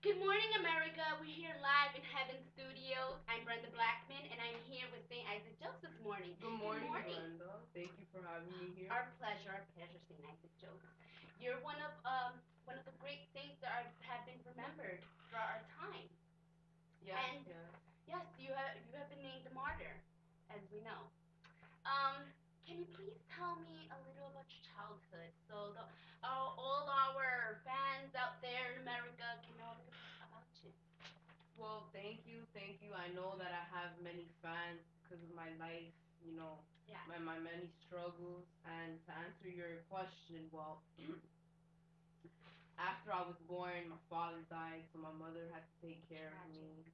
Good morning, America. We're here live in Heaven Studios. I'm Brenda Blackman, and I'm here with St. Isaac Jogues this morning. Good Good morning, morning. Brenda. Thank you for having me here. Our pleasure, St. Isaac Jogues. You're one of the great saints that have been remembered throughout our time. Yes, And yes. yes, you have been named a martyr, as we know. Um, can you please tell me a little about your childhood, so all our fans out there in America can know a little bit about you? Well, thank you. I know that I have many fans because of my life, Yeah. my many struggles. And to answer your question, well, after I was born, my father died, so my mother had to take care of Tragic. me.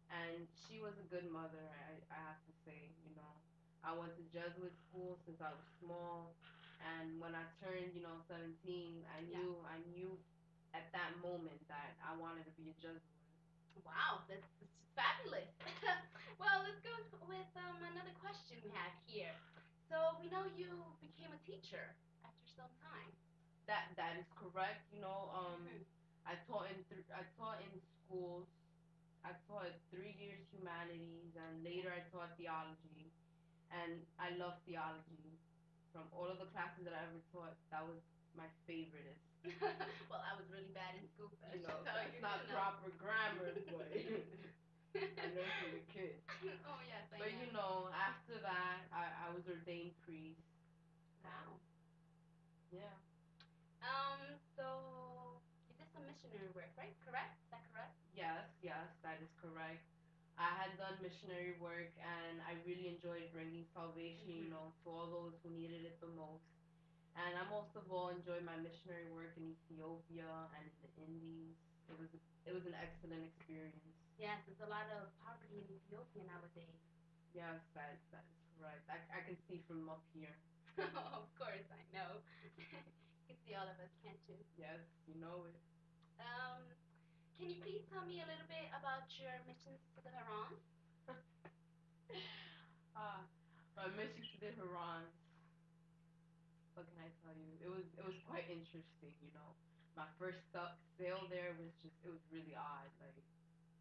And she was a good mother, I have to say. I went to Jesuit school since I was small, and when I turned, 17, Yeah. I knew at that moment that I wanted to be a Jesuit. Wow, that's fabulous. Well, let's go with another question we have here. So we know you became a teacher after some time. That is correct. Mhm. I taught in schools. I taught 3 years humanities, and later I taught theology, and I love theology. From all of the classes that I ever taught, that was my favorite. Well, I was really bad in school, so That's not proper grammar, but I learned from the kids. Oh yes, I But know. after that, I was ordained priest. Wow. Yeah. So you did some missionary work, right? Correct? Is that correct? Yes, yes, that is correct. I had done missionary work, and I really enjoyed bringing salvation, to all those who needed it the most. And I most of all enjoyed my missionary work in Ethiopia and in the Indies. It was an excellent experience. Yes, there's a lot of poverty in Ethiopia nowadays. Yes, that is correct. I can see from up here. Of course, I know. You can see all of us, can't you? Yes, you know it. Um, can you please tell me a little bit about your missions to the Haran? uh, my mission to the Huron. What can I tell you? It was quite interesting. My first sail there was it was really odd. Like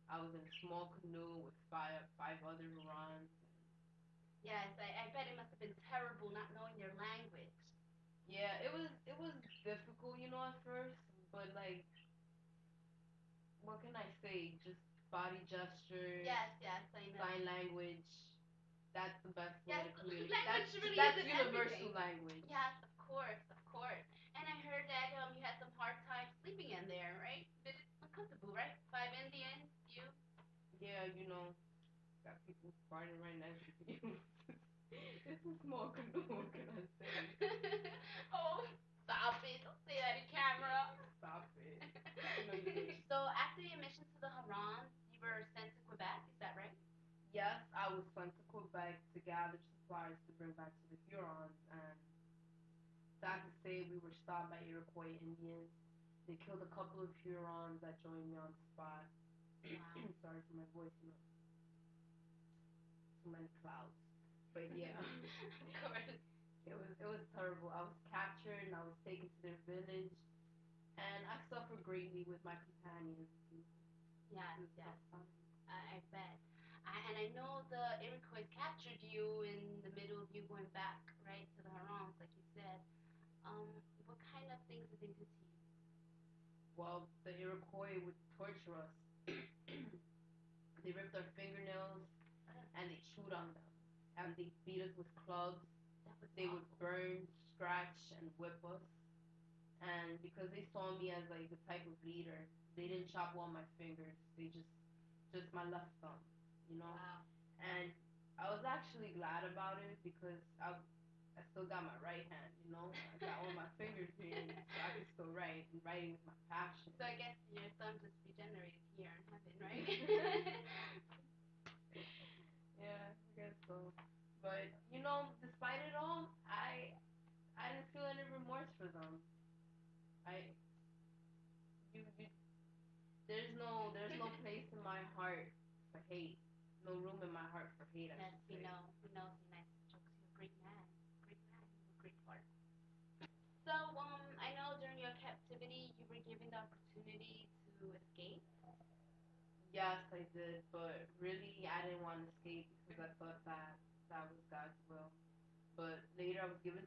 I was in a small canoe with five other Hurons. Yes, I bet it must have been terrible not knowing your language. Yeah, it was difficult, at first, but like what can I say? Just body gestures, Yes, yes, I know. sign language. That's the best way Yes, to communicate. language really That's isn't universal everything. language. Yes, of course, of course. And I heard that you had some hard time sleeping in there, right? Bit uncomfortable, right? Five Indians, you. Yeah, got people farting right next to you. It's a small canoe. What can I say? Oh, stop it! Don't say that in camera. Stop it. You just. So after your mission to the Haran, you were sent to Quebec. Is that right? Yes, I was sent to Quebec to gather supplies to bring back to the Hurons, and sad to say, we were stopped by Iroquois Indians. They killed a couple of Hurons that joined me on the spot. Wow. Sorry for my voice, too many clouds. But yeah, Of course. it was terrible. I was captured and I was taken to their village, and I suffered greatly with my companions. Yes, It was yes. tough time. I bet. And I know the Iroquois captured you in the middle of you going back, right, to the Hurons, like you said. Um, what kind of things did they do to you? Well, the Iroquois would torture us. They ripped our fingernails and they chewed on them. And they beat us with clubs. That was They would awful. burn, scratch, and whip us. And because they saw me as like the type of leader, they didn't chop all my fingers. They just my left thumb, you know. Wow. And I was actually glad about it because I still got my right hand. I got all my fingers here, so I can still write. And writing is my passion. So I guess your thumb just regenerated here in heaven, right? Yeah, I guess so. But despite it all, I didn't feel any remorse for them. I you there's no place in my heart for hate. No room in my heart for hate. I Yes, should we say. know. We know, St. Jokes. You're a great man. Great man. You have a great heart. So, I know during your captivity you were given the opportunity to escape. Yes, I did, but really I didn't want to escape because I thought that that was God's will. But later I was given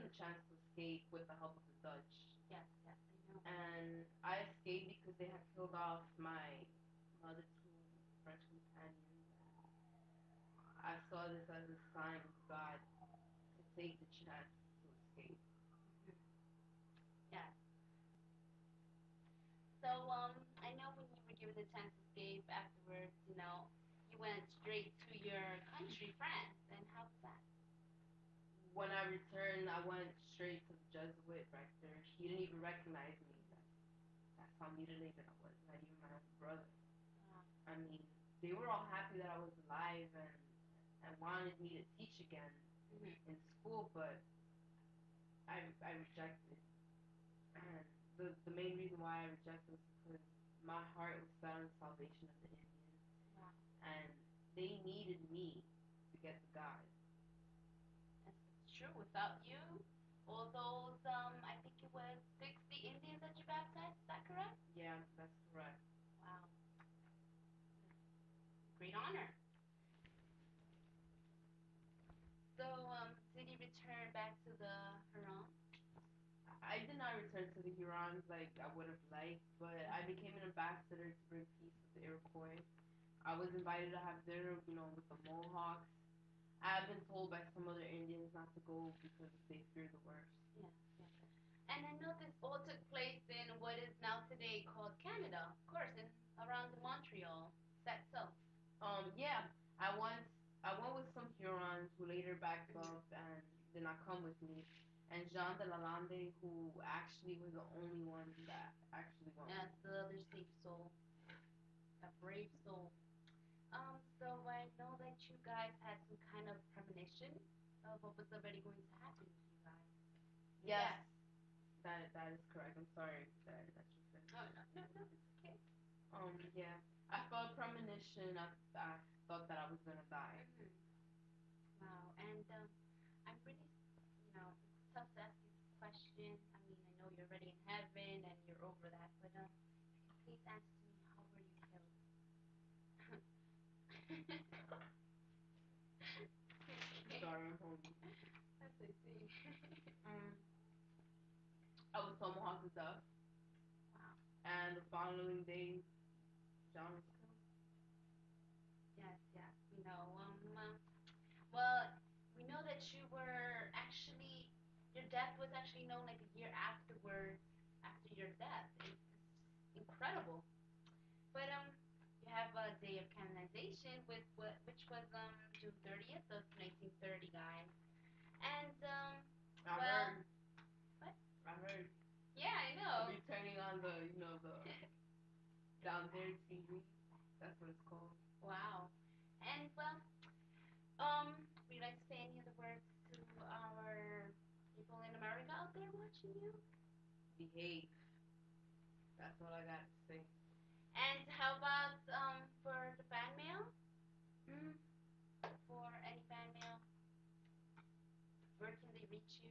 the chance to escape with the help of the Dutch. Yes, yes, I know. And I escaped because they had killed off my other two French companions. I saw this as a sign of God to take the chance to escape. Mhm. Yes. So, I know when you were given the chance to escape afterwards, you went straight to your country, France, and how was that? When I returned, I went straight to the Jesuit rector. He didn't even recognize me. That's how mutilated I was. Not even my own brother. Wow. I mean, they were all happy that I was alive and wanted me to teach again Mhm. in school, but I rejected. And the main reason why I rejected was because my heart was set on the salvation of the Indians, Wow. and they needed me to get to God. Yes, it's true. Without you, all those, I think it was 60 Indians that you baptized. Is that correct? Yeah, that's correct. Wow. Great honor. So, did you return back to the Huron? I did not return to the Hurons like I would have liked, but I became an ambassador to bring peace with the Iroquois. I was invited to have dinner, with the Mohawks. I have been told by some other Indians not to go because they fear the worst. Yes, yes. And I know this all took place in what is now today called Canada, of course, in around Montreal. Is that so? Yeah, I once I went with some Hurons who later backed Mhm. up and did not come with me, and Jean de Lalande, who actually was the only one that actually went Yes, with the other safe soul, a brave soul. So I know that you guys had some kind of premonition of what was already going to happen with you guys. me. Yes, Yeah. that is correct. I'm sorry that you Oh, finished. no, no, no, it's okay. Yeah, I felt premonition. I thought that I was gonna die. Mhm. Wow. And I'm really, it's tough to ask you this question. I mean, I know you're already in heaven and you're over that, but if you could please answer to me, how were you killed? Okay. Sorry, I'm home. That's I see. Mm, I was tomahawked to death, Wow. and the following day, John was killed. Yes, yes. Well, we know that you were actually, your death was actually known like a year afterwards, after your death. It's just incredible. But you have a day of canonization which was June 30th of 1930, guys. And I well, heard. what? I heard. Yeah, I I'll know. be turning on the down there TV. That's what it's called. Wow. And well, would you like to say any other words to our people in America out there watching you? Behave. That's all I got to say. And how about for the fan mail? Mm, for any fan mail, where can they reach you?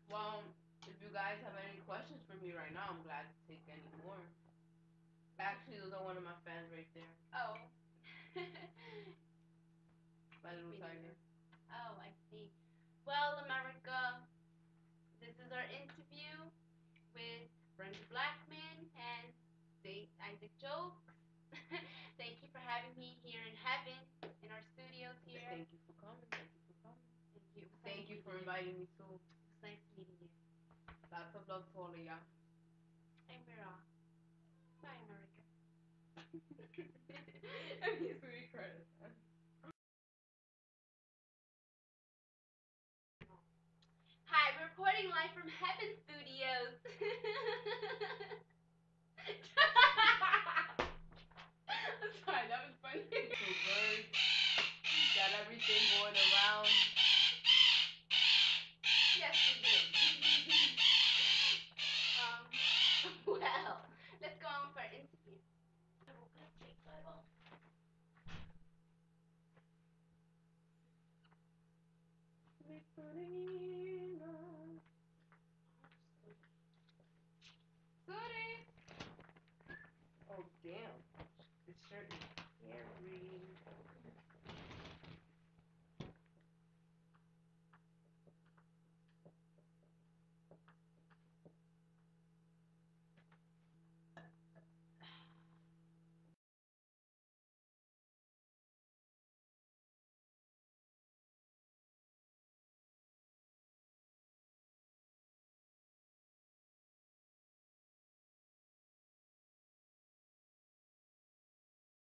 Well, if you guys have any questions for me right now, I'm glad to take any more. Actually, those are one of my fans right there. Oh. My little tiger. Oh, I see. Well, America, this is our interview with Brenda Blackman and Saint Isaac Jogues. Thank you for having me here in heaven, in our studios here. Thank you for coming. Thank you for coming. Thank you. It was nice Thank you for meeting you. inviting me too. It was nice meeting you. Lots of love to all of y'all. And we're off. Bye, America. He's really credit. Hi, we're reporting live from Heaven Studios. I'm sorry, that was funny. So good. Got everything going around. Yes, we do.